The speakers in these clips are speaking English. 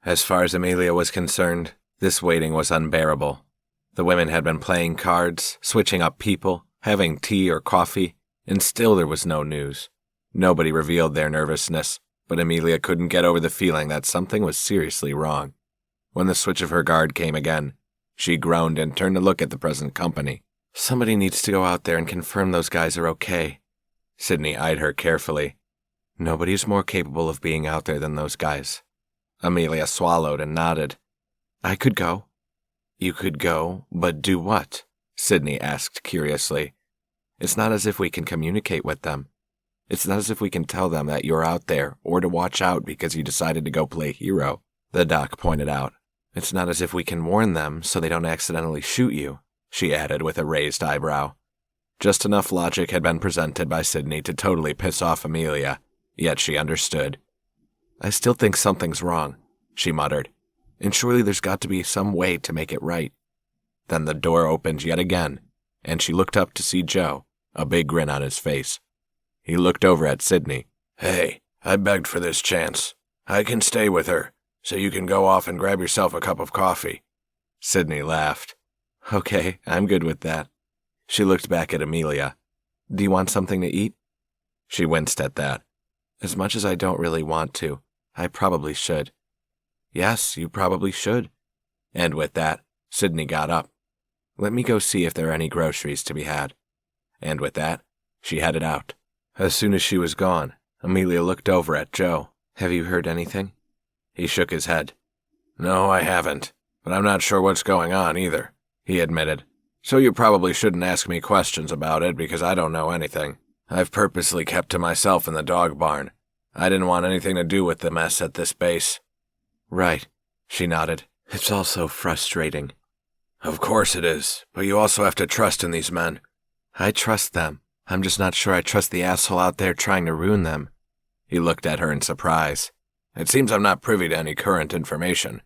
As far as Amelia was concerned, this waiting was unbearable. The women had been playing cards, switching up people, having tea or coffee, and still there was no news. Nobody revealed their nervousness, but Amelia couldn't get over the feeling that something was seriously wrong. When the switch of her guard came again, she groaned and turned to look at the present company. Somebody needs to go out there and confirm those guys are okay. Sydney eyed her carefully. Nobody's more capable of being out there than those guys. Amelia swallowed and nodded. I could go. You could go, but do what? Sydney asked curiously. It's not as if we can communicate with them. It's not as if we can tell them that you're out there or to watch out because you decided to go play hero, the doc pointed out. It's not as if we can warn them so they don't accidentally shoot you, she added with a raised eyebrow. Just enough logic had been presented by Sydney to totally piss off Amelia, yet she understood. I still think something's wrong, she muttered, and surely there's got to be some way to make it right. Then the door opened yet again, and she looked up to see Joe, a big grin on his face. He looked over at Sydney. Hey, I begged for this chance. I can stay with her, so you can go off and grab yourself a cup of coffee. Sydney laughed. Okay, I'm good with that. She looked back at Amelia. Do you want something to eat? She winced at that. As much as I don't really want to, I probably should. Yes, you probably should. And with that, Sydney got up. Let me go see if there are any groceries to be had. And with that, she headed out. As soon as she was gone, Amelia looked over at Joe. Have you heard anything? He shook his head. No, I haven't, but I'm not sure what's going on either, he admitted. So you probably shouldn't ask me questions about it because I don't know anything. I've purposely kept to myself in the dog barn. I didn't want anything to do with the mess at this base. Right, she nodded. It's all so frustrating. Of course it is, but you also have to trust in these men. I trust them. I'm just not sure I trust the asshole out there trying to ruin them. He looked at her in surprise. It seems I'm not privy to any current information.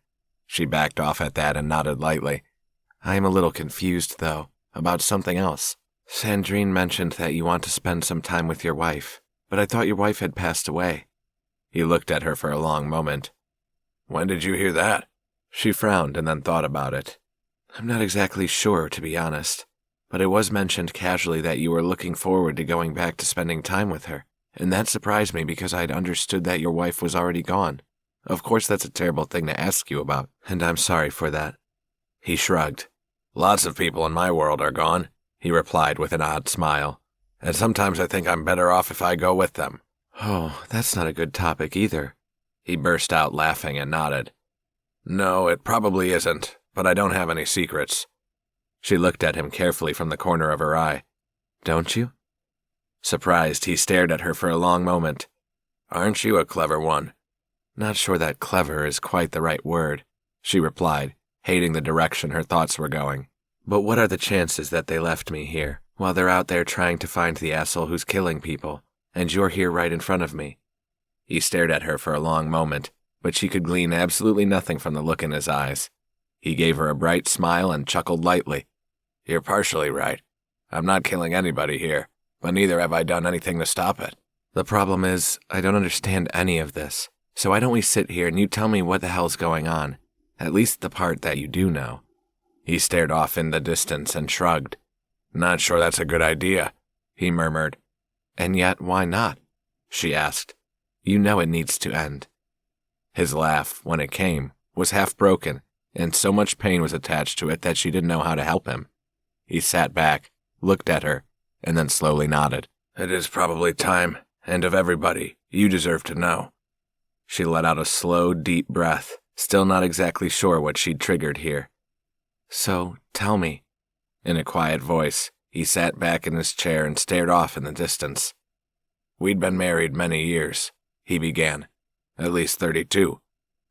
She backed off at that and nodded lightly. I am a little confused, though, about something else. Sandrine mentioned that you want to spend some time with your wife, but I thought your wife had passed away. He looked at her for a long moment. When did you hear that? She frowned and then thought about it. I'm not exactly sure, to be honest, but it was mentioned casually that you were looking forward to going back to spending time with her, and that surprised me because I'd understood that your wife was already gone. Of course that's a terrible thing to ask you about, and I'm sorry for that. He shrugged. Lots of people in my world are gone, he replied with an odd smile, and sometimes I think I'm better off if I go with them. Oh, that's not a good topic either. He burst out laughing and nodded. No, it probably isn't, but I don't have any secrets. She looked at him carefully from the corner of her eye. Don't you? Surprised, he stared at her for a long moment. Aren't you a clever one? Not sure that clever is quite the right word, she replied, hating the direction her thoughts were going. But what are the chances that they left me here, while they're out there trying to find the asshole who's killing people, and you're here right in front of me? He stared at her for a long moment, but she could glean absolutely nothing from the look in his eyes. He gave her a bright smile and chuckled lightly. You're partially right. I'm not killing anybody here, but neither have I done anything to stop it. The problem is, I don't understand any of this, so why don't we sit here and you tell me what the hell's going on, at least the part that you do know. He stared off in the distance and shrugged. Not sure that's a good idea, he murmured. And yet, why not? She asked. You know it needs to end. His laugh, when it came, was half broken, and so much pain was attached to it that she didn't know how to help him. He sat back, looked at her, and then slowly nodded. It is probably time, and of everybody, you deserve to know. She let out a slow, deep breath, still not exactly sure what she'd triggered here. So, tell me. In a quiet voice, he sat back in his chair and stared off in the distance. We'd been married many years, he began. At least 32.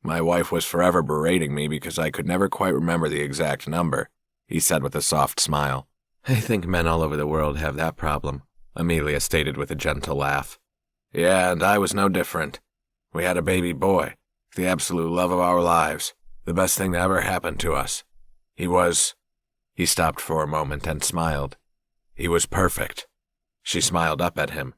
My wife was forever berating me because I could never quite remember the exact number, he said with a soft smile. I think men all over the world have that problem, Amelia stated with a gentle laugh. Yeah, and I was no different. We had a baby boy, the absolute love of our lives, the best thing that ever happened to us. He stopped for a moment and smiled. He was perfect. She smiled up at him.